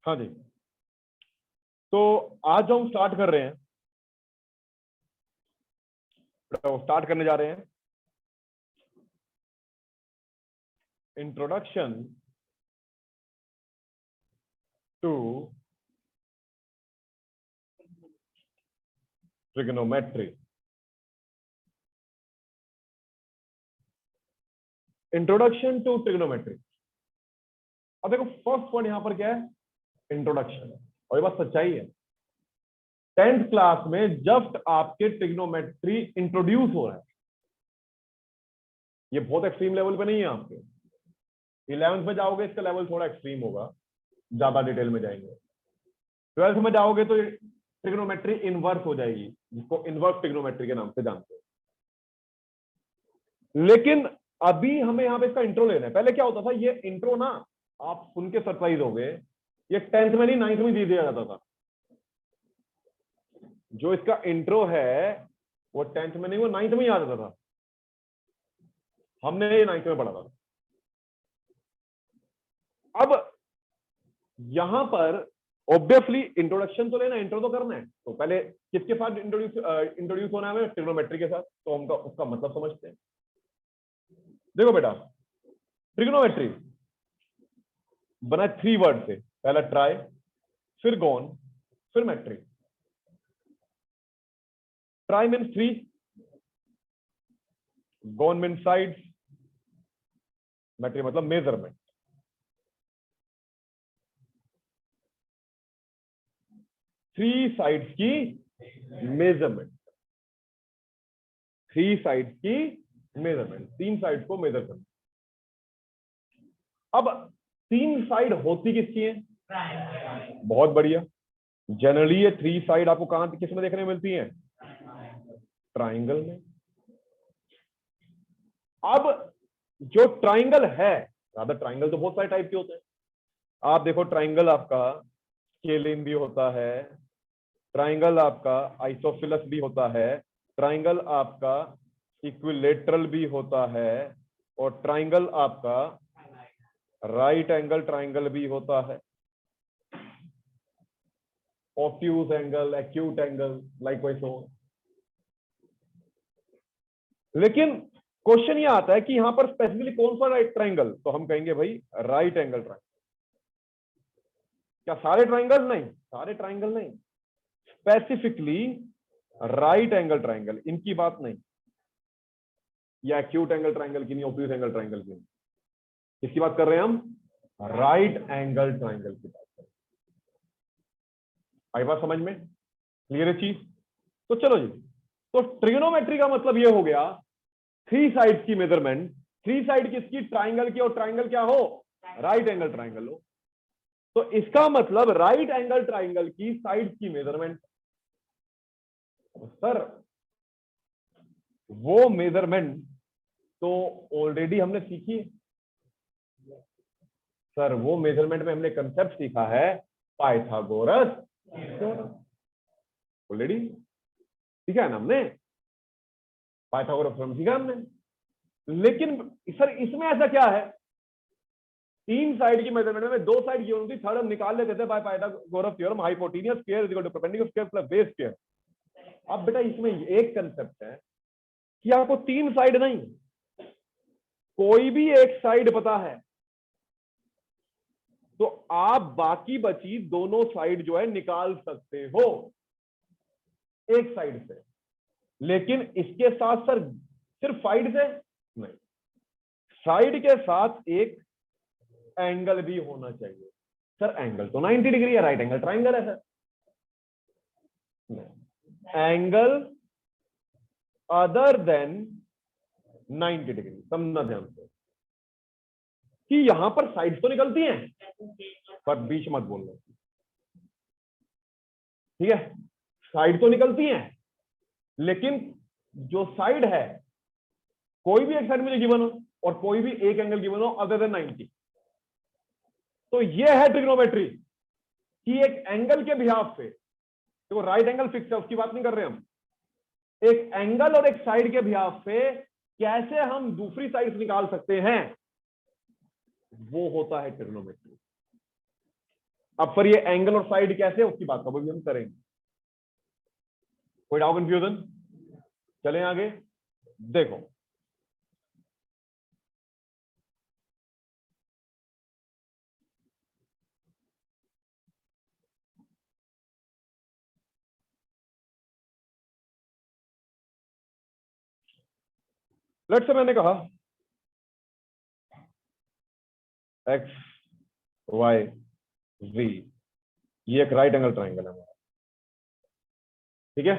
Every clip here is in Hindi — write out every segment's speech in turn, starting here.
हाँ जी, तो आज हम स्टार्ट कर रहे हैं, स्टार्ट करने जा रहे हैं introduction to trigonometry. Introduction to trigonometry. अब देखो फर्स्ट पॉइंट यहां पर क्या है, इंट्रोडक्शन, और ये बात सच्चाई है। 10th क्लास में जस्ट आपके ट्रिग्नोमेट्री इंट्रोड्यूस हो रहा है, ये बहुत एक्सट्रीम लेवल पे नहीं है। आपके 11th में जाओगे इसका लेवल थोड़ा एक्सट्रीम होगा, ज्यादा डिटेल में जाएंगे। 12th में जाओगे तो ट्रिग्नोमेट्री इनवर्स हो जाएगी, जिसको इनवर्स ट्रिग्नोमेट्री के नाम से जानते हैं। लेकिन अभी हमें यहाँ पे इसका इंट्रो लेना है। पहले क्या होता था, ये इंट्रो ना आप सुन के सरप्राइज हो गए, ये 10th में नहीं 9th में दे दिया जाता था। जो इसका इंट्रो है वो 10th में नहीं, वो 9th में ही आ जाता था। हमने ये 9th में पढ़ा था। अब यहां पर ऑब्वियसली इंट्रोडक्शन तो लेना, इंट्रो तो करना है, तो पहले किसके साथ इंट्रोड्यूस होना है, ट्रिग्नोमेट्री के साथ। तो हम उसका मतलब समझते हैं। देखो बेटा, ट्रिग्नोमेट्री बना 3 वर्ड से, पहला ट्राई, फिर गॉन, फिर metry. Tri means 3, gon means sides, metry मतलब मेजरमेंट। 3 साइड्स की मेजरमेंट, 3 साइड्स की मेजरमेंट, 3 साइड्स को मेजर करना। अब 3 साइड होती किसकी है? बहुत बढ़िया। जनरली ये 3 साइड आपको कहां किस में देखने मिलती है? ट्राइंगल में। अब जो ट्राइंगल है, रादर ट्राइंगल तो बहुत सारे टाइप के होते हैं। आप देखो ट्राइंगल आपका स्केलिन भी होता है, ट्राइंगल आपका आइसोफिलस भी होता है, ट्राइंगल आपका इक्विलेटरल भी होता है, और ट्राइंगल आपका राइट एंगल ट्राइंगल भी होता है, obtuse angle, acute angle, likewise हो। लेकिन क्वेश्चन ये आता है कि यहां पर स्पेसिफिकली कौन सा राइट ट्राइंगल, तो हम कहेंगे भाई राइट एंगल ट्राइंगल। क्या सारे ट्राइंगल? नहीं, सारे ट्राइंगल नहीं, स्पेसिफिकली राइट एंगल ट्राइंगल, इनकी बात नहीं, या एक्यूट एंगल ट्राइंगल की नहीं, ऑब्ट्यूज एंगल ट्राइंगल की नहीं। किसकी बात कर रहे हैं हम? राइट एंगल ट्राइंगल की बात कर रहे हैं। आई बात समझ में? क्लियर है चीज? तो चलो जी, तो ट्रिग्नोमेट्री का मतलब ये हो गया 3 साइड्स की मेजरमेंट। 3 साइड किसकी? ट्राइंगल की, और ट्राइंगल क्या हो? राइट एंगल ट्राइंगल हो। तो इसका मतलब राइट एंगल ट्राइंगल की साइड्स की मेजरमेंट। सर वो मेजरमेंट तो ऑलरेडी हमने सीखी है। सर वो मेजरमेंट में हमने कंसेप्ट सीखा है, पाइथागोरस ऑलरेडी सीखा है ना हमने, पाइथागोरस थ्योरम सीखा हमने। लेकिन सर इसमें ऐसा क्या है, 3 साइड की मेजरमेंट में 2 साइड की होती, थर्ड हम निकाल लेते थे by Pythagoras theorem, hypotenuse square is equal to perpendicular square plus base square. अब बेटा इसमें एक कंसेप्ट है कि आपको 3 साइड नहीं, कोई भी एक साइड पता है तो आप बाकी बची दोनों साइड जो है निकाल सकते हो एक साइड से। लेकिन इसके साथ सर सिर्फ साइड से नहीं, साइड के साथ एक एंगल भी होना चाहिए। सर एंगल तो 90 डिग्री है, राइट एंगल ट्राइंगल है sir. Angle other than 90 degree, समझना ध्यान से कि यहां पर साइड तो निकलती हैं, पर बीच मत बोलना, ठीक है? साइड तो निकलती हैं, लेकिन जो साइड है, कोई भी एक साइड मुझे गिवन हो और कोई भी एक एंगल गिवन हो अदर देन 90, तो ये है ट्रिग्नोमेट्री कि एक एंगल के बिहाफ पे, तो राइट एंगल फिक्स है उसकी बात नहीं कर रहे हम, एक एंगल और एक साइड के बिहाफ पे कैसे हम दूसरी साइड निकाल सकते हैं, वो होता है ट्रिग्नोमेट्री। अब फिर ये एंगल और साइड कैसे है उसकी बात तो अभी हम करेंगे। कोई डाउट कंफ्यूजन? चलें आगे। देखो लेट्स से मैंने कहा एक्स वाई जी, ये एक राइट एंगल ट्राइंगल है हमारा, ठीक है।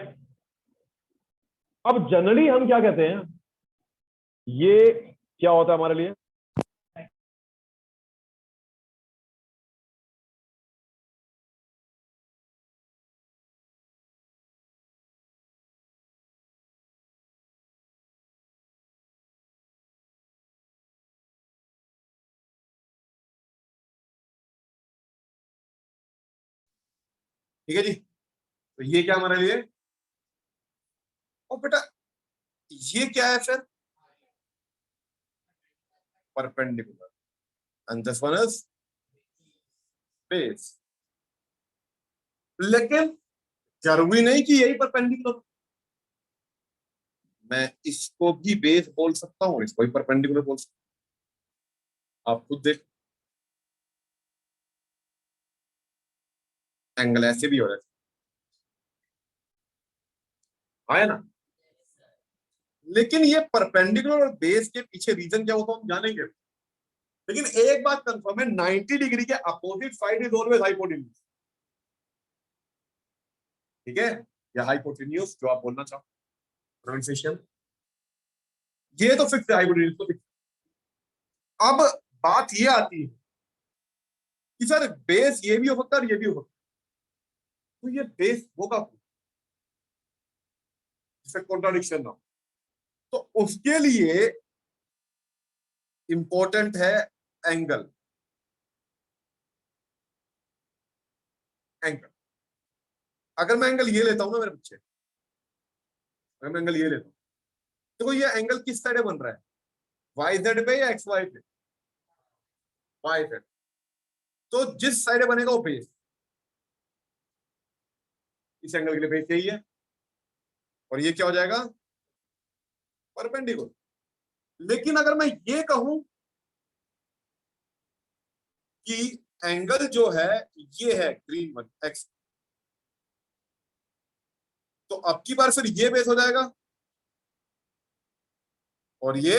अब जनरली हम क्या कहते हैं, ये क्या होता है हमारे लिए? ठीक है जी, तो ये क्या हमारे लिए? और बेटा ये क्या है फिर? Perpendicular, and this one is base. लेकिन जरूरी नहीं कि यही परपेंडिकुलर, मैं इसको भी बेस बोल सकता हूँ, इसको भी परपेंडिकुलर बोल सकता हूँ। आप खुद देख, एंगल ऐसे भी हो रहा है ना। लेकिन ये परपेंडिकुलर और बेस के पीछे रीजन क्या होता है हम जानेंगे। लेकिन एक बात कंफर्म है, 90 डिग्री के opposite side is always hypotenuse, ठीक है, या हाइपोटेन्यूज जो आप बोलना चाहो, प्रोनाउंसिएशन ये तो फिक्स है, हाइपोटेन्यूज तो फिक्स। अब बात ये आती है कि सर बेस ये भी हो सकता है और ये भी हो सकता है, तो ये बेस होगा जिससे कॉन्ट्राडिक्शन ना हो, तो उसके लिए इंपॉर्टेंट है एंगल। एंगल, अगर मैं एंगल ये लेता हूं ना मेरे बच्चे, अगर मैं एंगल ये लेता हूं, देखो ये एंगल किस साइड बन रहा है, वाई जेड पे या एक्स वाई पे? Y Z. तो जिस साइड बनेगा वो बेस, इस एंगल के लिए बेस यही है, और ये क्या हो जाएगा? परपेंडिकुलर। लेकिन अगर मैं ये कहूं कि एंगल जो है ये है ग्रीन वन एक्स, तो अब की बार फिर ये बेस हो जाएगा और ये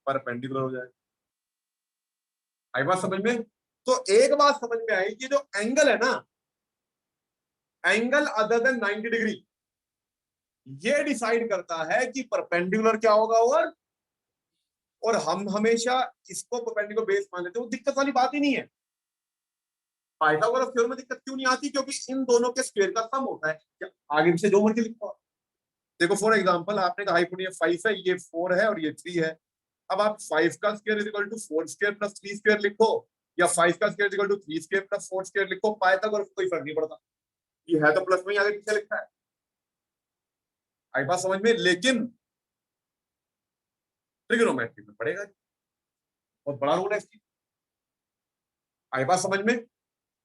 परपेंडिकुलर हो जाएगा। आई बात समझ में? तो एक बात समझ में आई कि जो एंगल है ना, एंगल अदर देन 90 डिग्री, ये डिसाइड करता है कि परपेंडिकुलर क्या होगा, और हम हमेशा इसको परपेंडिकुलर बेस मान लेते हैं, वो दिक्कत वाली बात ही नहीं है। पाइथागोरस थ्योरम में दिक्कत क्यों नहीं आती? क्योंकि इन दोनों के स्क्वायर का सम होता है। क्या आगे पीछे जो मर्जी लिखो। देखो फॉर एग्जांपल आपने कहा हाइपोटेन्यूज 5 है, ये 4 है और ये 3 है। अब आप 5 का square is equal to 4 square plus 3 square लिखो, या 5 का square is equal to 3 square plus 4 square लिखो, पाइथागोरस कोई फर्क नहीं पड़ता, ये है तो प्लस में ही आगे पीछे लिखता है। आई बात समझ में? लेकिन ट्रिग्नोमेट्री में पड़ेगा, बहुत बड़ा रूल है इसकी। आई बात समझ में?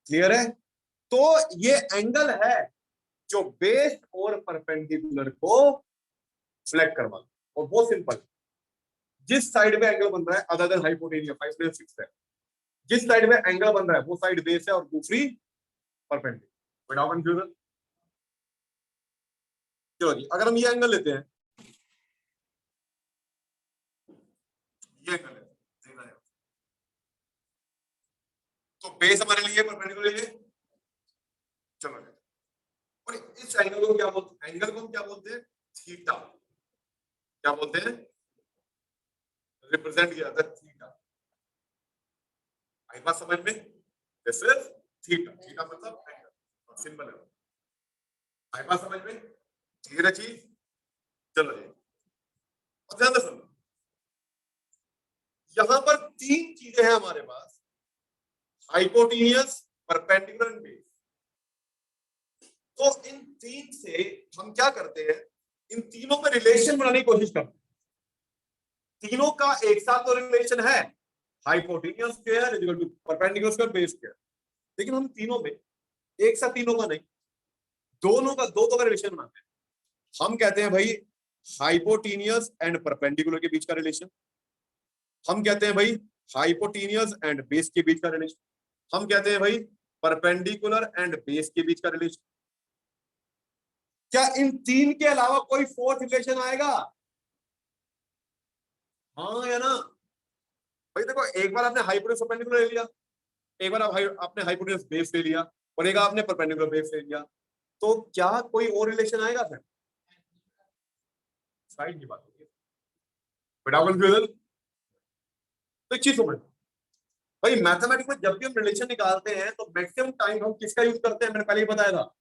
क्लियर है? तो ये एंगल है जो बेस और परपेंडिकुलर को सिलेक्ट करवा, और बहुत सिंपल, जिस साइड में एंगल बन रहा है अदर देन हाइपोटेन्यूज 5 में 6 है, जिस साइड में एंगल बन रहा है वो साइड बेस है और दूसरी परपेंडिकुलर। Without confusion? चलो जी, अगर हम ये एंगल लेते हैं, ये एंगल है, तो बेस हमारे लिए परपेंडिकुलर है। चलो, और इस एंगल को क्या बोलते हैं? एंगल को हम क्या बोलते हैं? थीटा। क्या बोलते हैं? रिप्रेजेंट किया जाता है थीटा। आई बात समझ में? दिस इज थीटा, थीटा मतलब एंगल, सिंबल है। आई बात समझ में? क्लियर है चीज? चलो जी, और ध्यान से सुनो, यहां पर तीन चीजें हैं हमारे पास, हाइपोटेन्यूज, परपेंडिकुलर एंड बेस। तो इन तीन से हम क्या करते हैं, इन तीनों में रिलेशन बनाने की कोशिश करते हैं। तीनों का एक साथ तो रिलेशन है, hypotenuse square is equal to perpendicular square base square. लेकिन हम तीनों में एक साथ तीनों का नहीं, दोनों का दो का रिलेशन बनाते हैं। हम कहते हैं भाई हाइपोटीनियस एंड परपेंडिकुलर के बीच का रिलेशन, हम कहते हैं भाई हाइपोटीनियस एंड बेस के बीच का रिलेशन, हम कहते हैं भाई परपेंडिकुलर एंड बेस के बीच का रिलेशन। क्या इन तीन के अलावा कोई फोर्थ रिलेशन आएगा? हाँ या ना? भाई देखो, एक बार आपने हाइपोटेन्यूज परपेंडिकुलर ले लिया, एक बार आपने हाइपोटेन्यूज बेस ले लिया, और एक आपने परपेंडिकुलर बेस ले लिया, तो क्या कोई और रिलेशन आएगा फिर? साइड की बात होगी, बड़ा कंफ्यूजन। तो एक चीज समझ भाई, मैथमेटिक्स में जब भी हम रिलेशन निकालते हैं तो मैक्सिमम टाइम हम किसका यूज करते हैं? मैंने पहले ही बताया था,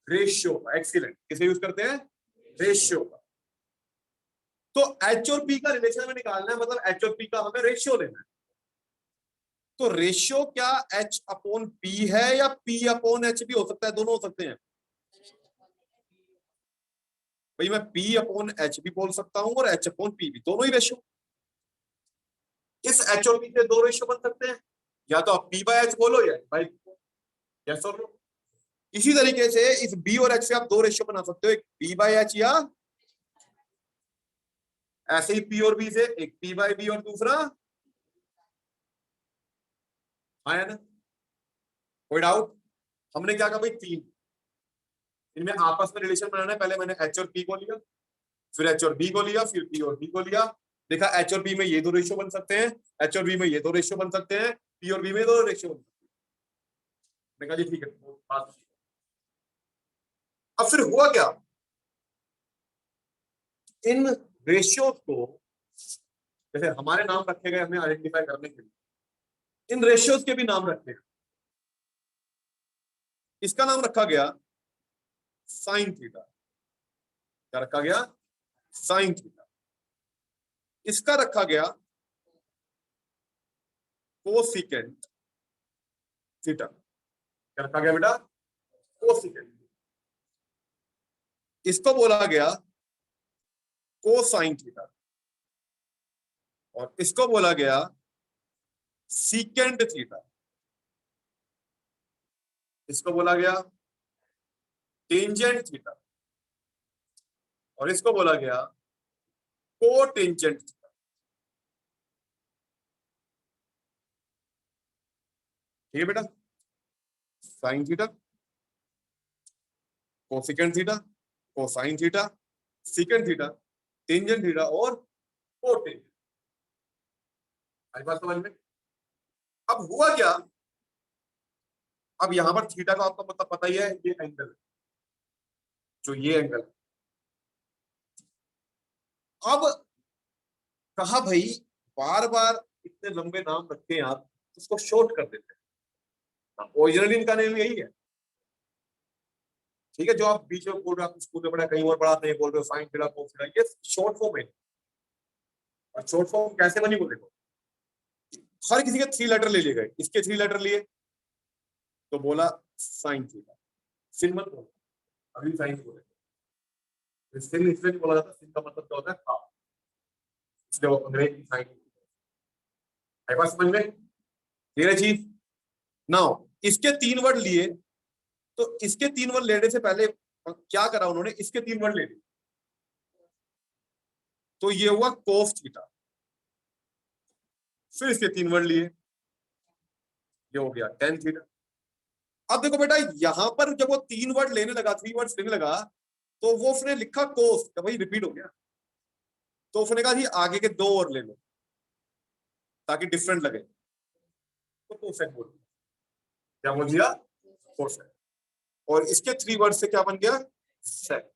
रेशियो। एक्सीलेंट, किसे यूज करते हैं? रेशियो का। तो एच और पी का रिलेशन में निकालना है, मतलब एच और पी का हमें रेशियो लेना है। तो रेशियो क्या एच अपॉन पी है या पी अपॉन एच भी हो सकता है? दोनों हो सकते हैं भाई, मैं पी अपॉन एच भी बोल सकता हूं और एच अपॉन पी भी, दोनों ही रेशियो। इस एच और पी से दो रेशियो बन सकते हैं, या तो आप पी बाय एच बोलो या बाई, यस और नो। इसी तरीके से इस बी और एच से आप दो रेशियो बना सकते हो, एक पी बाय एच या ऐसे ही पी और बी से एक पी बाय बी और दूसरा, आया ना? कोई डाउट? हमने क्या कहा भाई, तीन, इनमें आपस में रिलेशन बनाना है। पहले मैंने एच और पी को लिया, फिर एच और बी को लिया, फिर पी और बी को लिया, देखा एच और बी में ये दो रेशियो बन सकते हैं, एच और बी में ये दो रेशियो बन सकते हैं, पी और बी में दो रेशियो बन सकते हैं। मैंने कहा जी ठीक है, बात। अब फिर हुआ क्या, इन रेशियोज को, जैसे हमारे नाम रखे गए हमें आइडेंटिफाई करने के लिए, इन रेशियोज के भी नाम रखे गए। इसका नाम रखा गया साइन थीटा। क्या रखा गया? Sine theta. इसका रखा गया कोसिकेंट थीटा। क्या रखा गया बेटा? कोसिकेंट। इसको बोला गया कोसाइन थीटा, और इसको बोला गया सीकेंट थीटा, इसको बोला गया टेंजेंट थीटा, और इसको बोला गया कोटेंजेंट थीटा। ठीक है बेटा, sine theta, cosecant theta, cosine theta, secant theta, tangent theta और कोटेंजेंट। आई बात समझ में? अब हुआ क्या, अब यहां पर थीटा का आपको मतलब पता ही है, ये एंगल, जो ये एंगल। अब कहा भाई बार बार इतने लंबे नाम रखे हैं आप, उसको शॉर्ट कर देते हैं। ओरिजिनली इनका नेम यही है, ठीक है? जो आप बीच में बोल रहे हो, आप स्कूल में पढ़ा, कहीं और पढ़ाते हैं, बोल रहे हो साइन थीटा कोस थीटा, ये शॉर्ट फॉर्म है। और शॉर्ट फॉर्म कैसे बनी वो देखो, हर किसी के थ्री लेटर ले लिए गए, इसके थ्री लेटर लिए तो बोला साइन थीटा। सिन मत बोलो, अभी साइन बोले, सिन इसलिए नहीं बोला जाता, सिन का मतलब क्या होता है? हाफ, इसलिए वो अंग्रेजी साइन। है बात समझ में? क्लियर है चीज? नाउ इसके तीन वर्ड लिए, तो इसके तीन वर्ड लेने से पहले क्या करा उन्होंने, इसके तीन वर्ड ले लिए, तो ये हुआ कोस थीटा। फिर इसके तीन वर्ड लिए, ये हो गया टेन थीटा। अब देखो बेटा, यहां पर जब वो तीन वर्ड लेने लगा, थ्री वर्ड्स लेने लगा, तो वो उसने लिखा कोस, तो भाई रिपीट हो गया, तो उसने कहा जी आगे के दो और ले लो ताकि डिफरेंट लगे, तो कोसेक बोल दिया। क्या बोल दिया? कोसेक। और इसके थ्री वर्ड से क्या बन गया? सेक।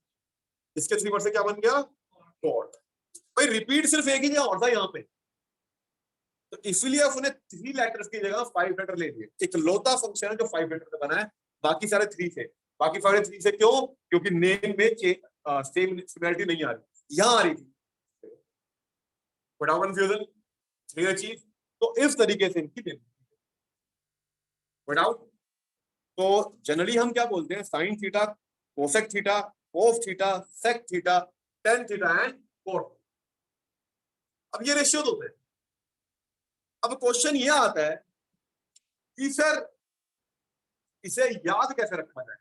इसके थ्री वर्ड से क्या बन गया? कॉट। भाई रिपीट सिर्फ एक ही जगह और था यहाँ पे, तो इसलिए उसने थ्री लेटर्स की जगह फाइव लेटर ले लिए। एक लौता फंक्शन है जो फाइव लेटर का बना है, बाकी सारे थ्री थे। बाकी सारे थ्री से क्यों? क्योंकि नेम में सेम सिमिलरिटी नहीं आ रही, यहां आ रही थी। बड़ा कंफ्यूजन, क्लियर चीज? तो इस तरीके से इनकी नेम विदाउट। तो जनरली हम क्या बोलते हैं? Sine theta, cosec theta, cos theta, sec theta, tan theta and cot. अब ये रेशियो होते हैं। अब क्वेश्चन ये आता है कि सर इसे याद कैसे रखा जाए?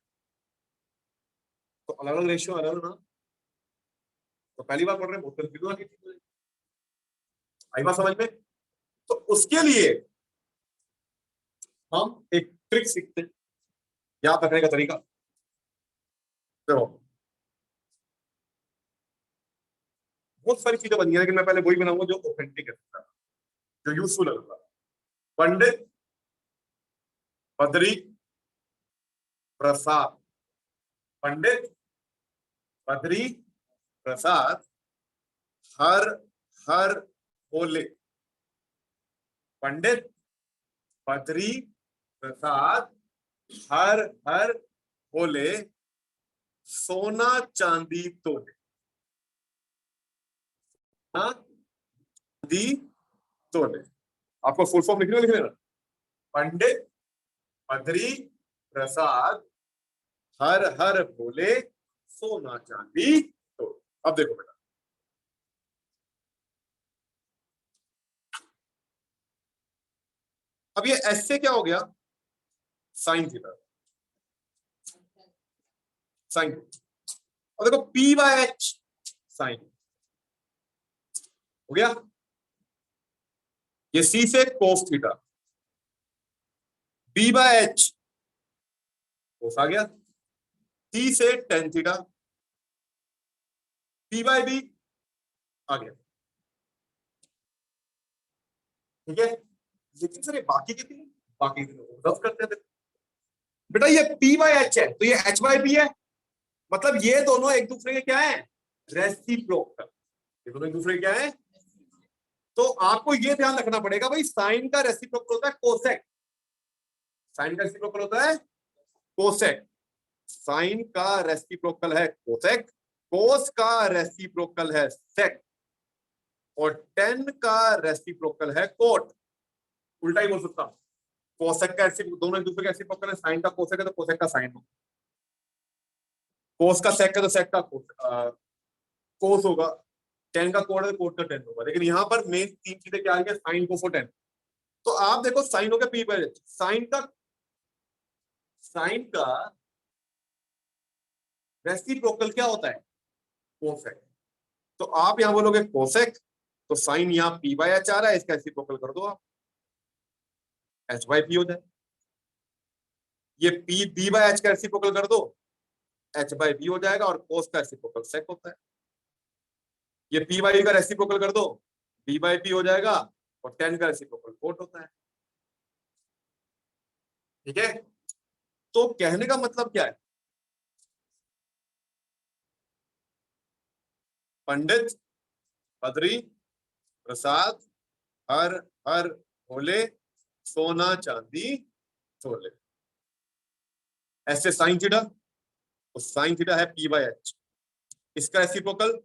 तो अलग अलग रेशियो अलग अलग ना, तो पहली बार पढ़ रहे हैं, बहुत कंफ्यूज वाली चीज है। आई बात समझ में? तो उसके लिए हम एक ट्रिक सीखते हैं याद रखने का तरीका। देखो बहुत सारी चीजें बनी है, लेकिन मैं पहले वही बनाऊंगा जो ऑथेंटिक है, जो यूजफुल है। पंडित बद्री प्रसाद, पंडित बद्री प्रसाद हर हर बोले, पंडित बद्री प्रसाद हर हर बोले, सोना चांदी तोले, चांदी तोले। आपको फुल फॉर्म लिख लेना। पंडित बद्री प्रसाद हर हर बोले, सोना चांदी तोले। अब देखो बेटा, अब ये ऐसे क्या हो गया, साइन थीटा, साइन। और देखो P बाय H साइन हो गया, ये C से cos theta, B by H cos आ गया, C से tan theta, P by B आ गया। ठीक है, लेकिन सर ये बाकी कितनी, बाकी ऑब्जर्व करते थे बेटा, ये P बाय H है तो ये H बाय B है, मतलब ये दोनों एक दूसरे के क्या है, रेसिप्रोकल। ये दोनों एक दूसरे के क्या है, तो आपको ये ध्यान रखना पड़ेगा भाई, साइन का रेसिप्रोकल होता है कोसेक, साइन का रेसिप्रोकल होता है कोसेक, साइन का रेसिप्रोकल है कोसेक, कोस का रेसिप्रोकल है सेक, और टेन का रेसिप्रोकल है कोट। उल्टा ही बोल सकता हूं, कोसेक का दोनों एक दूसरे का रेसिप्रोकल है, साइन का कोसेक है तो कोसेक का साइन होगा, कोस का सेक है तो सेक का कोस होगा, टेन का कोड है तो कोट का टेन होगा। लेकिन यहां पर मेन तीन चीजें क्या आ गई, साइन कोस और टेन। तो आप देखो साइन हो गया P बाय H, साइन का रेसिप्रोकल क्या होता है, कोसेक। तो आप यहां बोलोगे कोसेक, तो साइन यहां P बाय H आ रहा है, इसका रेसिप्रोकल कर दो आप, H बाय P हो जाए। ये P B बाय H का रेसिप्रोकल कर दो, H बाय B हो जाएगा, और कोस का रेसिप्रोकल सेक होता है। ये P बाय B का रेसिप्रोकल कर दो, B बाय P हो जाएगा, और टेन का रेसिप्रोकल कोट होता है। ठीक है, तो कहने का मतलब क्या है, पंडित बद्री प्रसाद हर हर बोले, सोना चांदी तोले। ऐसे साइन थीटा, तो साइन थीटा है P बाय H, इसका रेसिप्रोकल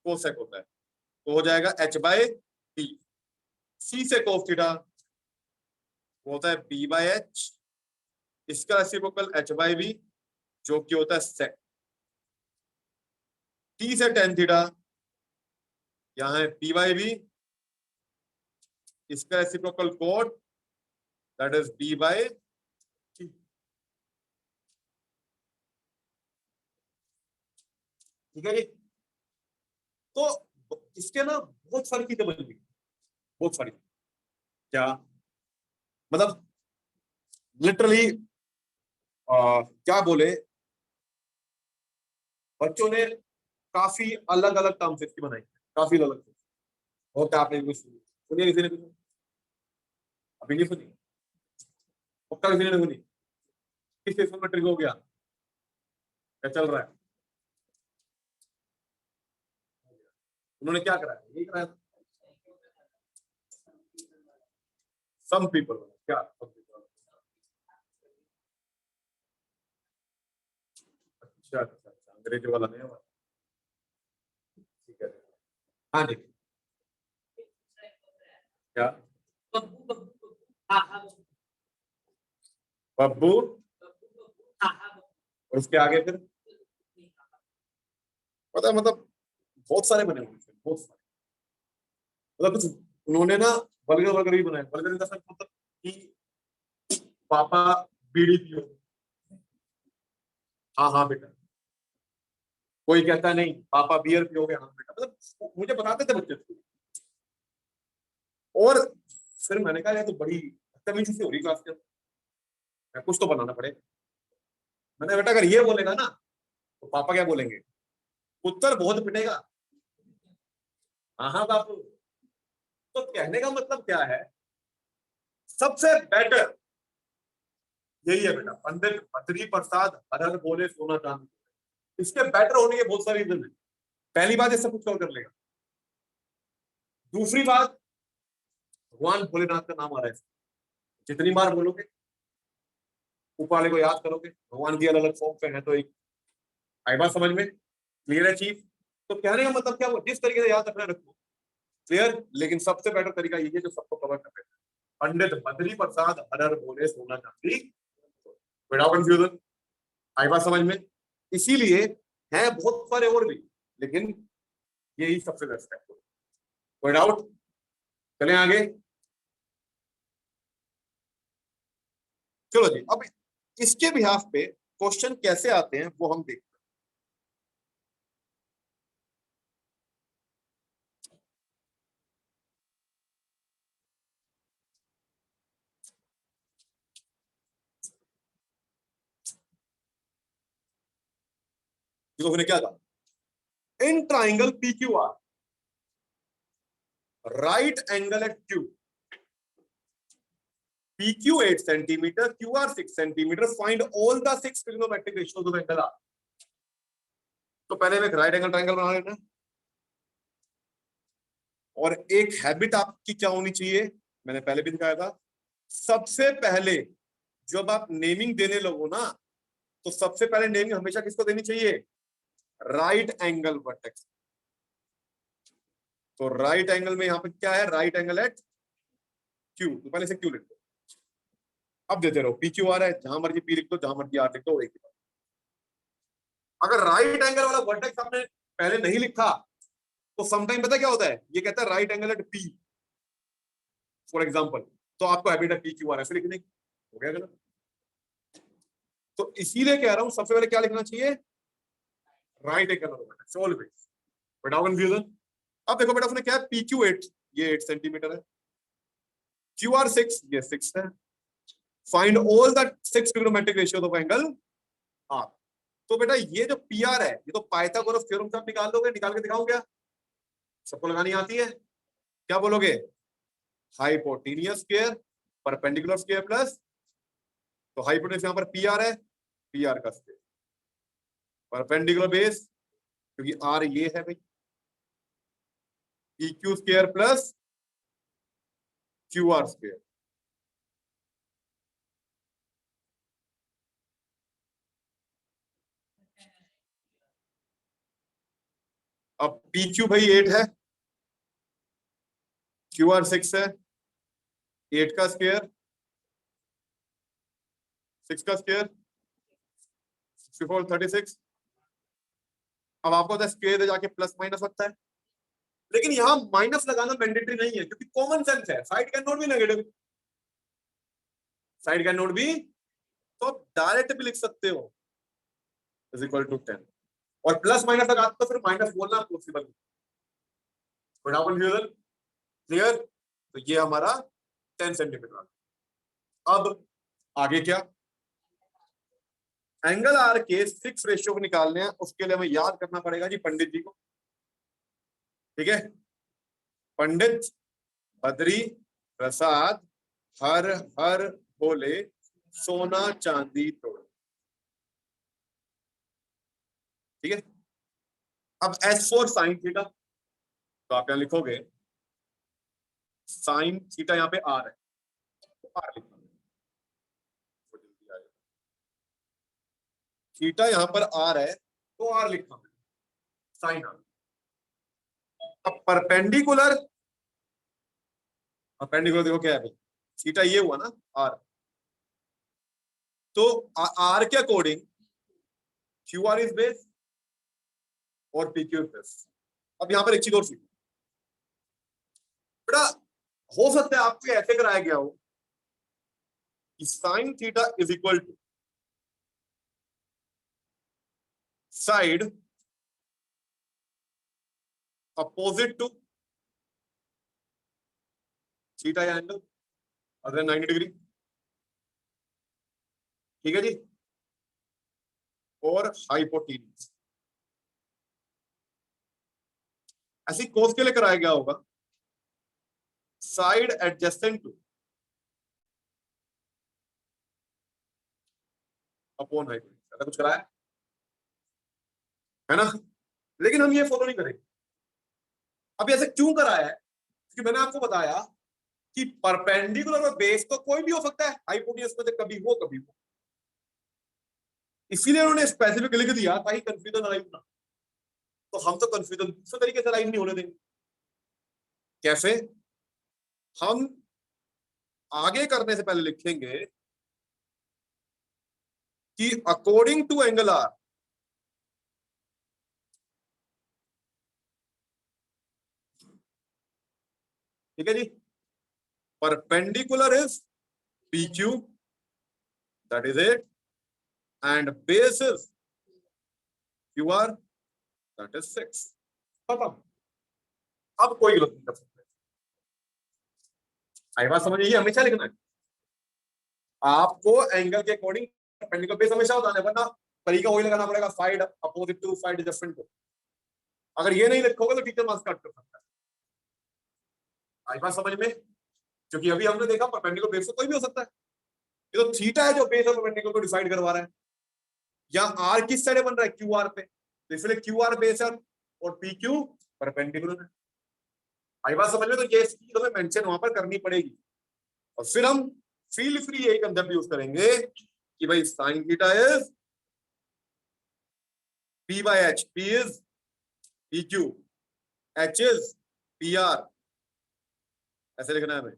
कोसेक होता है, तो हो जाएगा H बाय B। C से कोस थीटा वो होता है B बाय H, इसका रेसिप्रोकल H बाय B जो कि होता है सेक। T से टेन थीटा यहां है P बाय B, इसका reciprocal cot that is B by T। ठीक है जी, तो इसके ना बहुत सारी चीजें बन गई, बहुत सारी। क्या मतलब लिटरली क्या बोले, बच्चों ने काफी अलग अलग टर्म्स इसकी बनाई, काफी अलग। और क्या आपने कुछ सुनिए, किसी ने कुछ अभी नहीं सुनी, पक्का किसी ने नहीं सुनी? किस चीज में ट्रिगर हो गया, क्या चल रहा है? उन्होंने क्या कराया, यही कराया। सम पीपल क्या, अच्छा अच्छा अच्छा, अंग्रेजी वाला नहीं है। ठीक है, हाँ जी, क्या बब्बू, और उसके आगे फिर पता है, मतलब बहुत सारे बने हुए हैं, बहुत सारे, मतलब कुछ उन्होंने ना वल्गर वल्गर भी बनाए। वल्गर इन द सेंस मतलब कि पापा बीड़ी पियो। हाँ हाँ बेटा। कोई कहता नहीं पापा बियर पियोगे, हाँ बेटा, मतलब मुझे बताते थे बच्चे स्कूल। और फिर मैंने कहा ये तो बड़ी बदतमीजी से हो रही क्लास के अंदर, मैं कुछ तो बनाना पड़ेगा। मैंने बेटा अगर ये बोलेगा ना तो पापा क्या बोलेंगे, पुत्र बहुत पिटेगा। हाँ हाँ बापू। तो कहने का मतलब क्या है, सबसे बेटर यही है बेटा, पंडित बद्री प्रसाद हर हर बोले सोना चांदी। इसके बेटर होने के बहुत सारे रीजन है। पहली बात, ये सब कुछ कवर कर लेगा। दूसरी बात, भगवान भोलेनाथ का नाम आ रहा है, जितनी बार बोलोगे ऊपर वाले को याद करोगे, भगवान की अलग अलग फॉर्म पे है, तो एक आई बात समझ में, क्लियर है चीज। तो कहने का मतलब क्या, वो जिस तरीके से याद रखना रखो, क्लियर। लेकिन सबसे बेटर तरीका यही है जो सबको कवर कर देता है, पंडित बद्री प्रसाद हर हर बोले सोना चांदी, विदाउट कंफ्यूजन। आई बात समझ में। इसीलिए है बहुत सारे और भी, लेकिन यही सबसे बेस्ट है, कोई डाउट। चले आगे, चलो जी। अब इसके बिहाफ पे क्वेश्चन कैसे आते हैं वो हम देखते हैं। देखो मैंने क्या कहा, in triangle P Q R, right angle at Q, PQ 8 centimetre, QR 6 centimetre, find all the 6 trigonometric ratios of angle R. तो पहले एक राइट एंगल ट्रायंगल बना लेना, और एक हैबिट आपकी क्या होनी चाहिए, मैंने पहले भी दिखाया था, सबसे पहले जब आप नेमिंग देने लगो ना, तो सबसे पहले नेमिंग हमेशा किसको देनी चाहिए, राइट एंगल वर्टेक्स। तो राइट एंगल में यहां पे क्या है, राइट एंगल एट क्यू, तो पहले से क्यू लिख दो। अब देते रहो, पी क्यू आर है, जहां मर्जी पी लिख दो, जहां मर्जी आर लिख दो, एक ही बात। अगर राइट एंगल वाला वर्टेक्स आपने पहले नहीं लिखा तो समटाइम पता क्या होता है, ये कहता है right angle at P for example, तो आपको हैबिट है पी क्यू आर ऐसे लिखने की, हो गया गलत। तो इसीलिए कह रहा हूं सबसे पहले क्या लिखना चाहिए, right angle vertex always, without confusion. अब देखो बेटा उसने क्या है, पी क्यू 8, ये 8 सेंटीमीटर है, क्यू आर 6, ये 6 है, find all the 6 trigonometric ratios of angle R. तो बेटा ये जो पी आर है, ये तो पाइथागोरस थ्योरम से आप निकाल दोगे, निकाल के दिखाऊं क्या, सबको लगानी आती है, क्या बोलोगे, hypotenuse square perpendicular square plus, तो हाइपोटेनियस यहां पर पी आर है, पी आर का स्क्वायर, परपेंडिकुलर बेस क्योंकि आर ये है भाई, P Q square plus Q R square. अब पी क्यू भाई 8 है, क्यू आर 6 है, 8 का स्क्वायर 6 का स्क्वायर 64 36। अब आपको पता है स्क्वायर जाके प्लस माइनस लगता है, लेकिन यहां माइनस लगाना मैंडेटरी नहीं है क्योंकि कॉमन सेंस है, side can not be negative, side can not be, तो डायरेक्ट भी लिख सकते हो इज इक्वल टू 10, और प्लस माइनस लगा तो फिर माइनस बोलना पॉसिबल, क्लियर। तो ये हमारा 10 सेंटीमीटर। अब आगे क्या, एंगल आर के 6 रेशियो को निकालने हैं, उसके लिए हमें याद करना पड़ेगा जी पंडित जी को, ठीक है, पंडित बद्री प्रसाद हर हर बोले सोना चांदी तोड़, ठीक है। अब एस फॉर साइन थीटा, तो आप यहां लिखोगे साइन थीटा, यहां पे आर है, तो आर लिखना, थीटा यहां पर आर है तो आर लिखना, साइन आर। अब परपेंडिकुलर, परपेंडिकुलर देखो क्या है भाई, थीटा ये हुआ ना आर, तो आर के according Q R is base और पी क्यू इज बेस। अब यहां पर एक चीज और सीखो बेटा, हो सकता है आपको ऐसे कराया गया हो sine theta is equal to side opposite to theta या एंगल अगर 90 डिग्री, ठीक है जी, और हाइपोटेन्यूज। ऐसी कोस के लिए कराया गया होगा side adjacent two upon hypotenuse, ऐसा कुछ कराया है ना। लेकिन हम ये फॉलो नहीं करेंगे। अब ऐसे क्यों कराया है, क्योंकि मैंने आपको बताया कि परपेंडिकुलर और बेस तो कोई भी हो सकता है हाइपोटेन्यूज में से, कभी हो कभी हो, इसीलिए उन्होंने स्पेसिफिक लिख दिया ताकि कंफ्यूजन अराइज ना। तो हम तो कंफ्यूजन दूसरे तरीके से अराइज नहीं होने देंगे। कैसे? हम आगे करने से पहले लिखेंगे कि अकॉर्डिंग टू एंगल आर, ठीक है जी, perpendicular is PQ, that is it, and base is QR, that is 6. खत्म। अब कोई गलत नहीं कर सकते। आई बात समझिए, हमेशा लिखना है आपको एंगल के अकॉर्डिंग परपेंडिकुलर बेस हमेशा बताना है, वरना तरीका वही लगाना पड़ेगा side opposite to side adjacent to. अगर ये नहीं लिखोगे तो टीचर मार्क्स कट कर सकता है। आई बात समझ में? क्योंकि अभी हमने देखा परपेंडिकुलर बेस तो कोई भी हो सकता है, ये तो थीटा है जो बेस और परपेंडिकुलर को डिसाइड करवा रहा है। या आर किस साइड बन रहा है, क्यू आर पे, तो इसलिए क्यू आर बेस है और पी क्यू परपेंडिकुलर है। आई बात समझ में? तो ये चीज हमें मेंशन वहां पर करनी पड़ेगी। और फिर हम फील फ्री यही कंसेप्ट यूज करेंगे कि भाई sign theta is P by H, P is P Q, H is P R, ऐसे लिखना है हमें।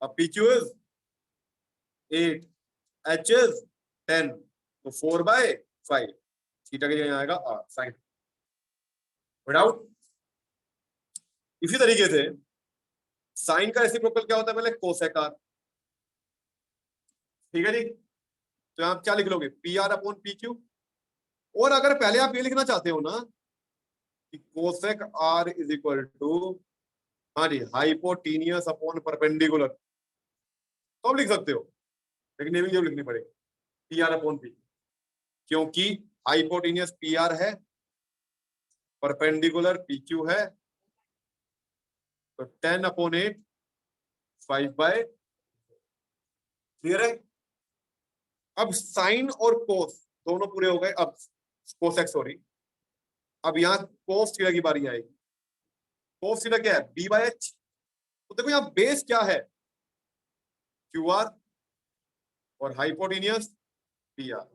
अब P Q is 8, H is 10, तो 4/5, थीटा के लिए आएगा आर साइन। विदाउट इसी तरीके से साइन का रेसिप्रोकल क्या होता है, पहले कोसेक आर, ठीक है जी। तो आप क्या लिख लोगे, P R upon P Q. और अगर पहले आप ये लिखना चाहते हो ना कि cosec R is equal to, हाँ जी, हाइपोटेनियस अपॉन परपेंडिकुलर, तो आप लिख सकते हो, लेकिन नेमिंग जरूर लिखनी पड़ेगी पी आर अपॉन पी, क्योंकि हाइपोटेनियस पी आर है, परपेंडिकुलर पी क्यू है, तो 10/8, 5/, क्लियर है। अब साइन और कोस दोनों पूरे हो गए। अब कोसेक, सॉरी, अब यहाँ कोस थीटा की बारी आएगी। कोस थीटा क्या है, b/h। तो देखो यहाँ बेस क्या है, QR, और हाइपोटेनियस PR।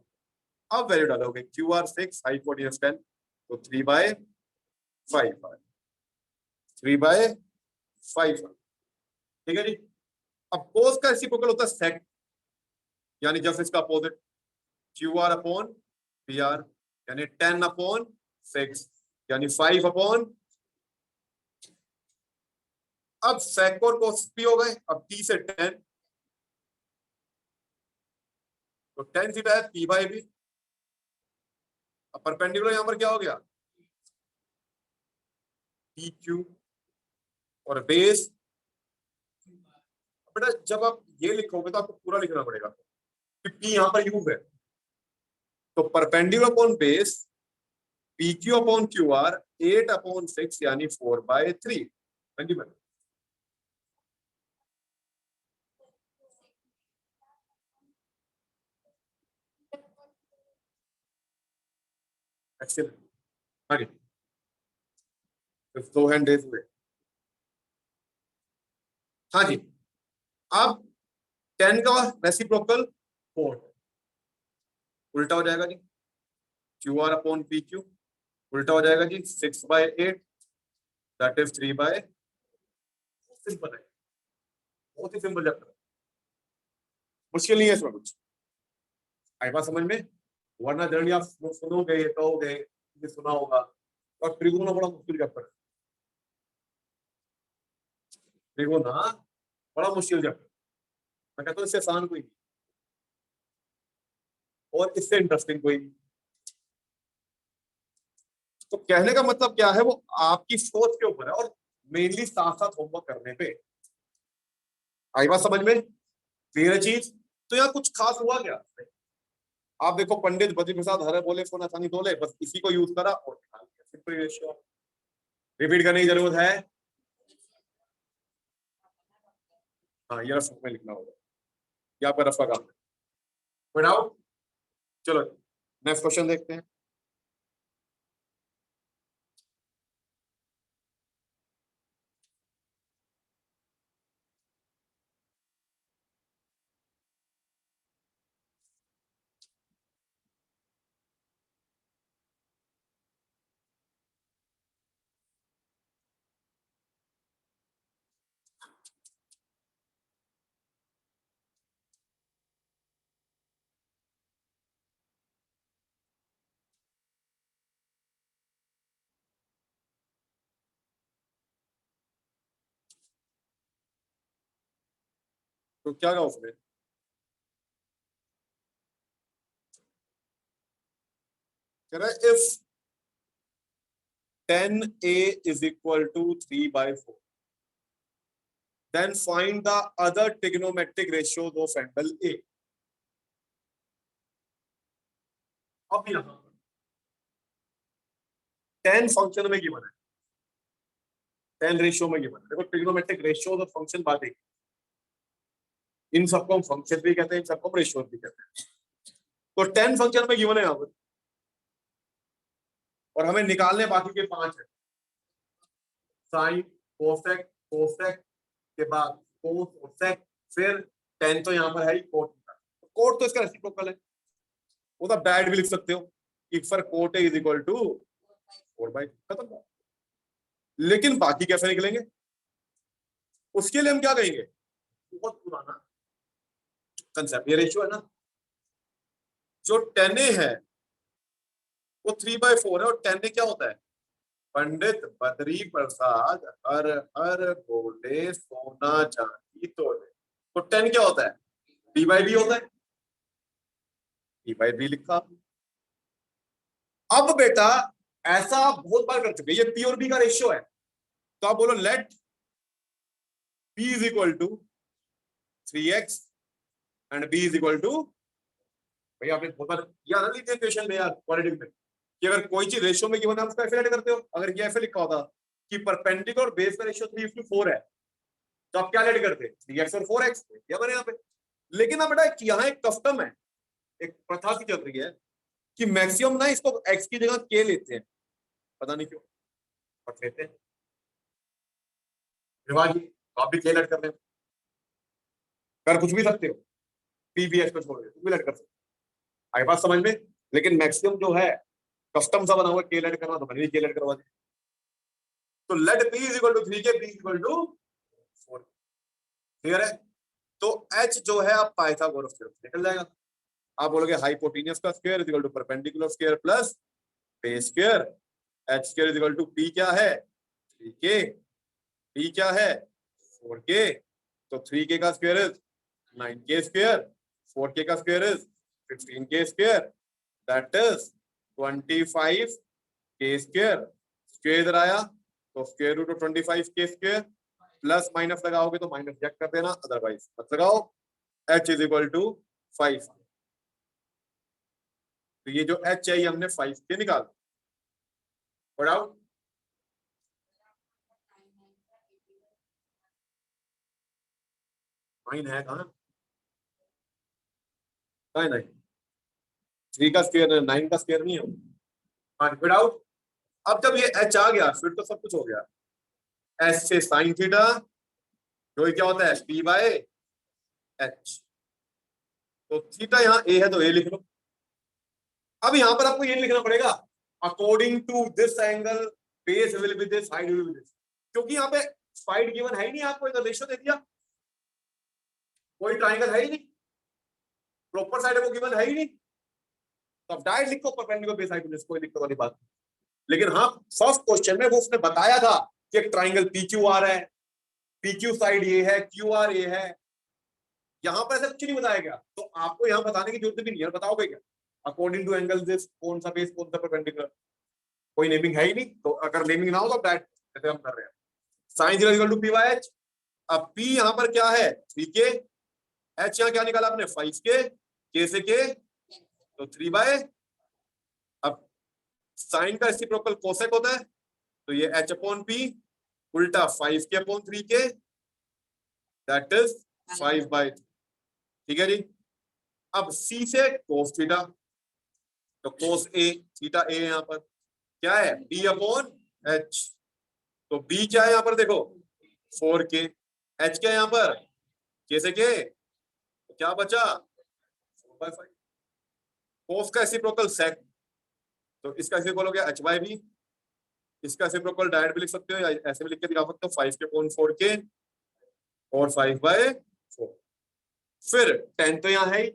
अब वैल्यू डालोगे, QR 6, हाइपोटेनियस 10, तो 3/5, 3/5, ठीक है जी। अब कोस का रेसिप्रोकल होता है सेक, यानी जब इसका अपोजिट, QR अपॉन PR, यानी 10/6, यानी 5/, अब सेक और कोस भी हो गए। अब T से 10, तो 10 थीटा है P/B। अब परपेंडिकुलर यहां पर क्या हो गया, PQ, और बेस, बेटा जब आप ये लिखोगे तो आपको पूरा लिखना पड़ेगा कि P यहां पर यूज है, तो perpendicular upon base PQ upon QR 8/6, यानी 4/3। हाँ जी मैडम, एक्सीलेंट। हाँ जी, दो हैंड रेज हुए। हाँ जी, अब 10 का रेसिप्रोकल 4, उल्टा हो जाएगा जी, QR अपॉन PQ, उल्टा हो जाएगा जी 6/8, दैट इज 3/, सिंपल है, बहुत ही सिंपल चैप्टर, मुश्किल नहीं है इसमें कुछ। आई बात समझ में? वरना जनरली आप सुनोगे कहोगे, ये सुना होगा, और त्रिगुण बड़ा मुश्किल चैप्टर है, त्रिगुण बड़ा मुश्किल चैप्टर। मैं कहता हूँ इससे आसान कोई नहीं और इससे इंटरेस्टिंग कोई नहीं। तो कहने का मतलब क्या है, वो आपकी सोच के ऊपर है और मेनली साथ साथ होमवर्क करने पे। आई बात समझ में? क्लियर चीज? तो यहाँ कुछ खास हुआ क्या? आप देखो, पंडित बद्री प्रसाद हरे बोले सोना चांदी तोले, बस इसी को यूज करा और निकाल दिया। Simple ratio. रिपीट करने की जरूरत है? हाँ, ये रफ में लिखना होगा, ये आपका रफ का काम है। कोई डाउट? चलो नेक्स्ट क्वेश्चन देखते हैं। तो क्या कहा उसने? कह रहा है if 10a is equal to 3/4, then find the other trigonometric ratios of angle A. अब यहाँ 10 फंक्शन में गिवन है, 10 रेशियो में गिवन है। देखो ट्रिग्नोमेट्रिक रेशियो और फंक्शन बात एक, इन सबको हम फंक्शन भी कहते हैं, इन सबको हम रेशियो भी कहते हैं। तो 10 फंक्शन में गिवन है यहाँ पर और हमें निकालने बाकी के 5 है। साइन, कोसेक, कोसेक के बाद कोस और सेक, फिर 10 तो यहाँ पर है ही कोट। कोट तो इसका रेसिप्रोकल है, वो तो बैड भी लिख सकते हो कि for cot is equal to 4/2, खत्म। लेकिन बाकी कैसे निकलेंगे, उसके लिए हम क्या कहेंगे? बहुत पुराना कंसेप्ट, ये रेशियो है ना, जो 10a है वो 3/4 है और 10a क्या होता है? पंडित बद्री प्रसाद हर हर बोले सोना चांदी तोले। तो 10 क्या होता है? b/b होता है, b/b लिखा। अब बेटा ऐसा आप बहुत बार कर चुके, ये p और b का रेशियो है, तो आप बोलो let p is equal to 3x and b is equal to, भैया आपने बहुत बार याद लीजिए क्वेश्चन में यार क्वाड्रेटिक में कि अगर कोई चीज रेशियो में गिवन है उसका ऐसे ऐड करते हो। अगर ये ऐसे लिखा होता कि परपेंडिकुलर और बेस का रेशियो 3:4 है, तो आप क्या ऐड करते? 3x और 4x, क्या बने यहाँ पे। लेकिन अब बेटा यहाँ एक कस्टम है, एक प्रथा सी चल रही है कि मैक्सिमम ना इसको x की जगह k लेते हैं, पता नहीं क्यों बट लेते हैं। रिवाज आप भी k ऐड कर रहे हो, कर कुछ भी सकते हो, p भी x को छोड़ के कुछ भी ऐड कर सकते हो। आई बात समझ में? लेकिन मैक्सिमम जो है कस्टम सा बना हुआ k ऐड करना, तो मैंने भी k ऐड करवा दिया। तो let p is equal to 3k, p is equal to 4। Clear है? तो h जो है आप पाइथागोरस थ्योरम से निकल जाएगा। आप बोलोगे हाइपोटेन्यूज का square is equal to perpendicular square plus base square, h square is equal to p क्या है? 3k, p क्या है? 4k, तो 3k का square is 9k square, 4k का square is 15k square, that is 25k square. Square इधर आया तो square root of 25k square, plus minus लगाओगे तो माइनस चेक कर देना, अदरवाइज मत लगाओ। h इज इक्वल टू 5, तो ये जो h है ये हमने 5 के निकाल पढ़ाओ। नाइन है कहाँ? 9 3 का स्क्वायर 9 का स्क्वायर नहीं है। हाँ विदाउट, अब जब ये h आ गया फिर तो सब कुछ हो गया। s से साइन थीटा, जो क्या होता है p/h, तो थीटा यहाँ a है तो a लिख लो। अब यहाँ पर आपको ये लिखना पड़ेगा according to this angle base will be this, height will be this, क्योंकि यहाँ पे साइड गिवन है ही नहीं, आपको एक रेशियो दे दिया, कोई ट्राइंगल है ही नहीं, प्रॉपर साइड वो गिवन है ही नहीं, तो अब डायरेक्ट लिखो परपेंडिकुलर बेस हाइट कोई दिक्कत वाली बात नहीं। लेकिन हाँ फर्स्ट क्वेश्चन में वो उसने बताया था कि एक ट्राइंगल PQR है, PQ साइड ये है, QR ये है, यहाँ पर ऐसा कुछ नहीं बताया गया, तो आपको यहाँ बताने की जरूरत भी नहीं है, बताओगे क्या अकॉर्डिंग टू एंगल दिस, कौन सा बेस कौन सा परपेंडिकुलर, कोई नेमिंग है ही नहीं। तो अगर नेमिंग ना हो तो डायरेक्ट जैसे हम कर रहे हैं sine 0 equal to P by H. अब P यहाँ पर क्या है 3K, H यहाँ क्या निकाला आपने 5K, K से K तो 3 बाय, अब साइन का रेसिप्रोकल कोसेक होता है तो ये H अपॉन P उल्टा 5K upon 3K that is 5 bye, ठीक है जी। अब C से कोस थीटा, तो कोस A थीटा A यहाँ पर क्या है B अपॉन H, तो B क्या है यहाँ पर देखो 4K, H क्या है यहाँ पर K से K, तो क्या बचा 4/5। कोस का रेसिप्रोकल सेक, तो इसका रेसिप्रोकल हो गया H बाय B, इसका रेसिप्रोकल डायरेक्ट भी लिख सकते हो या ऐसे भी लिख के दिखा सकते हो 5K अपॉन 4K और 5/4। फिर 10 तो यहाँ है ही,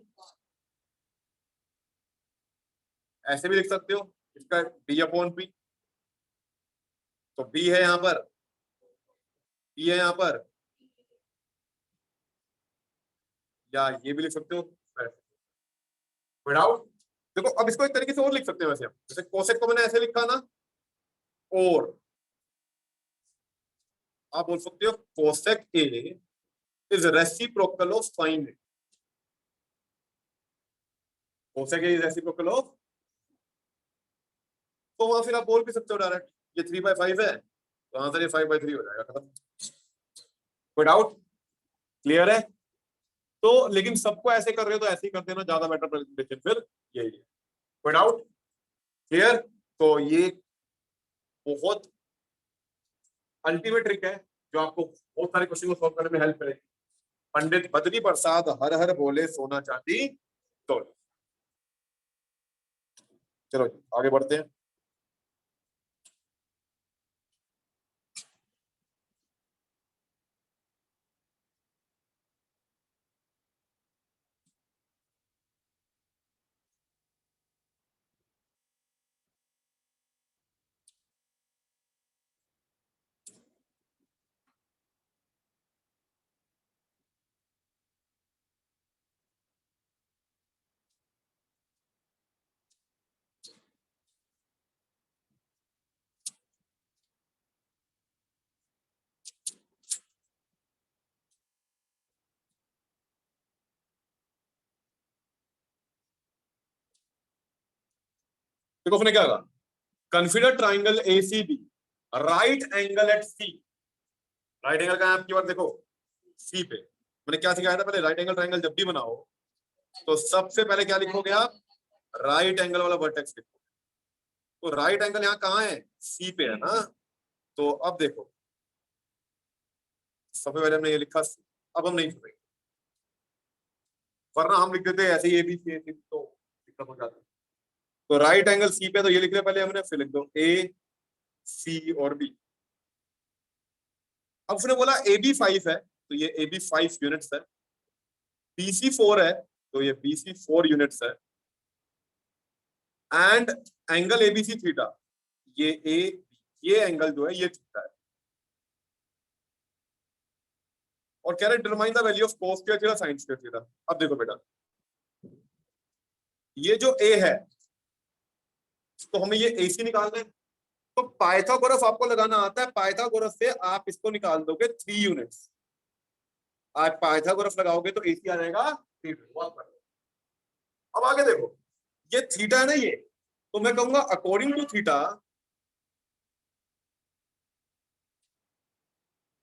ऐसे भी लिख सकते हो इसका B अपॉन P, तो B है यहाँ पर, P है यहाँ पर, या ये भी लिख सकते हो विदाउट। देखो अब इसको एक तरीके से और लिख सकते हो वैसे हम, जैसे कोसेक को मैंने ऐसे लिखा ना, और आप बोल सकते हो cosec A is reciprocal of sine A, cosec A is reciprocal of, तो वहां फिर आप बोल भी सकते हो डायरेक्ट ये 3/5 है तो आंसर ये 5/3 हो जाएगा, खत्म, कोई डाउट, क्लियर है। तो लेकिन सबको ऐसे कर रहे हो तो ऐसे ही कर देना, ज्यादा बेटर प्रेजेंटेशन फिर यही है, कोई डाउट, क्लियर। तो ये बहुत अल्टीमेट ट्रिक है जो आपको बहुत सारे क्वेश्चन को सॉल्व करने में हेल्प करेगी। पंडित बद्री प्रसाद हर हर बोले सोना चांदी तो, चलो आगे बढ़ते हैं। देखो उसने क्या कहा, consider triangle ACB right angle at C, right angle का आपकी बार देखो सी पे, मैंने क्या सिखाया था पहले, राइट एंगल ट्राइंगल जब भी बनाओ तो सबसे पहले क्या लिखोगे आप, राइट एंगल वाला वर्टेक्स लिखो, तो राइट एंगल यहाँ कहाँ है सी पे है ना, तो अब देखो सबसे पहले हमने ये लिखा C, अब हम नहीं लिखेंगे, वरना हम लिख देते ऐसे ही ABC तो दिक्कत हो जाती है। तो राइट एंगल सी पे तो ये लिख लिया पहले हमने, फिर लिख दो ए सी और बी। अब उसने बोला AB 5 है तो ये AB 5 यूनिट्स है, BC 4 है तो ये BC 4 यूनिट्स है, एंड एंगल ABC थीटा, ये ये एंगल जो है ये थीटा है, और कह रहे determine the value of cos square theta sine square theta. अब देखो बेटा ये जो A है तो हमें ये AC निकालना है, तो पाइथागोरस आपको लगाना आता है, पाइथागोरस से आप इसको निकाल दोगे 3 यूनिट्स, आज पाइथागोरस लगाओगे तो AC आ जाएगा 3। अब आगे देखो ये थीटा है ना ये, तो मैं कहूंगा अकॉर्डिंग टू थीटा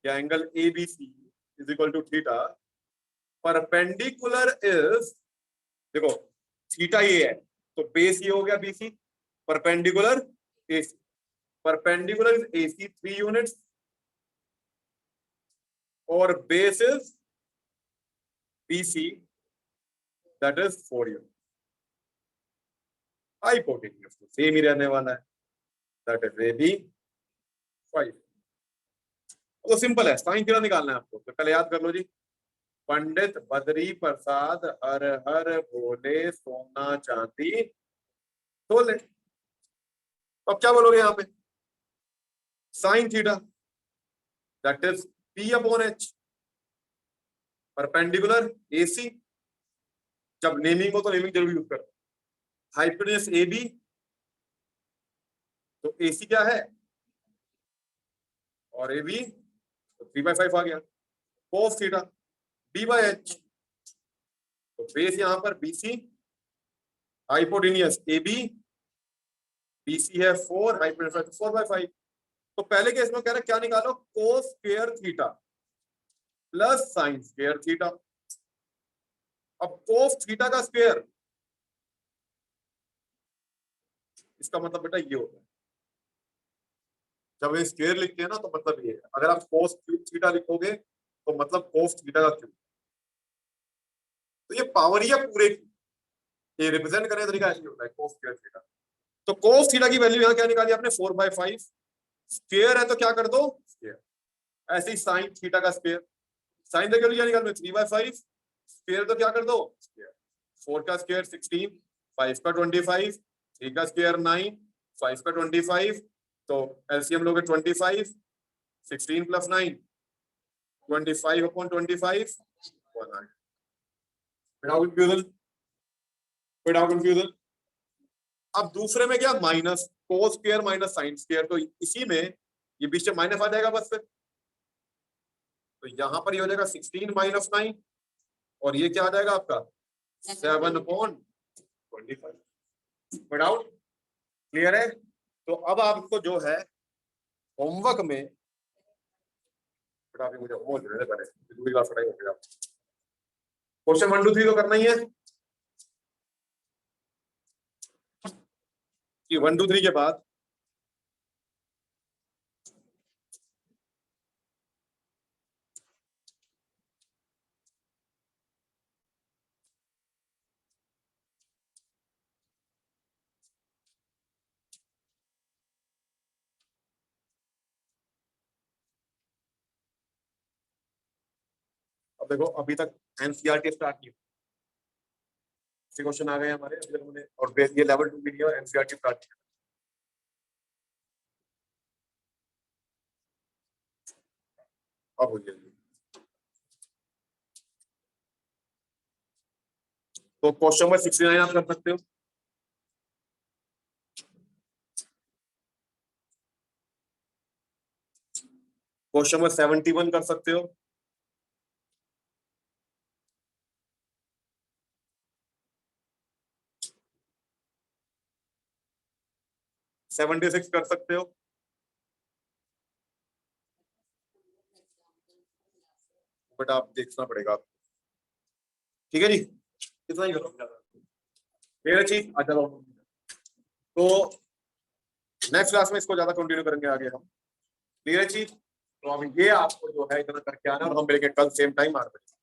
या angle ABC is equal to theta, perpendicular is, देखो थीटा ये है तो बेस ये हो गया BC, perpendicular AC, perpendicular is AC 3 units और base is BC that is 4 unit, hypotenuse तो सेम ही रहने वाला है दैट इज AB 5। तो सिंपल है, साइन थीटा निकालना है आपको, तो पहले याद कर लो जी, पंडित बद्री प्रसाद हर हर बोले सोना चांदी तोले। अब क्या बोलोगे यहाँ पे, sine theta that is P upon H, perpendicular AC, जब नेमिंग हो तो नेमिंग जरूर यूज कर। हाइपोटेन्यूज AB, तो AC क्या है और AB, तो 3/5 आ गया। cos थीटा B/H, तो बेस यहां पर BC, हाइपोटेन्यूज AB, BC है 4, हाइपोटेन्यूज 4/5। तो पहले केस में कह रहा है क्या निकालो, cos square theta plus sine square theta. अब cos थीटा का स्क्वायर, इसका मतलब बेटा ये होता है, जब ये स्क्वायर लिखते हैं ना तो मतलब ये है, अगर आप cos क्यूब थीटा लिखोगे तो मतलब cos थीटा का क्यूब। तो ये पावर ही है पूरे की, ये रिप्रेजेंट करने का तरीका ऐसे होता है, cos स्क्वायर थीटा। तो cos थीटा की वैल्यू यहाँ क्या निकाली आपने, 4/5। स्क्वायर है तो क्या कर दो स्क्वायर, ऐसे ही साइन थीटा का स्क्वायर, साइन का क्या निकाल 3/5, स्क्वायर तो क्या कर दो स्क्वायर। 4 का स्क्वायर 16, 5 का 25, 3 का स्क्वायर 9, 5 का 25, तो एलसीएम लोगे 25, 16 + 9, 25/25, 100। कंफ्यूजन। अब दूसरे में क्या, minus cos square minus sine square, तो इसी में ये बीच में माइनस आ जाएगा बस फिर। तो यहां पर ये हो जाएगा 16 - 9, और ये क्या आ जाएगा आपका 7/25। डाउट क्लियर है? तो अब आपको जो है होमवर्क में, मुझे क्वेश्चन 1 2 3 तो करना ही है कि 1 2 3 के बाद अब देखो अभी तक एनसीईआरटी स्टार्ट की, क्वेश्चन आ गए हमारे अभी तक हमने, और ये लेवल 2 भी दिया और एनसीईआरटी स्टार्ट किया। अब हो जाएगी तो क्वेश्चन नंबर 69 आप कर सकते हो। क्वेश्चन नंबर 71 कर सकते हो। सेवेंटी 76 कर सकते हो। बट आप देखना पड़ेगा, ठीक है जी, कितना ही करो मेरा चीज अच्छा। तो नेक्स्ट क्लास में इसको ज्यादा कंटिन्यू करेंगे आगे हम, क्लियर है चीज। तो अब ये आपको जो है इतना करके आना, और हम मिलेंगे कल सेम टाइम 8 बजे।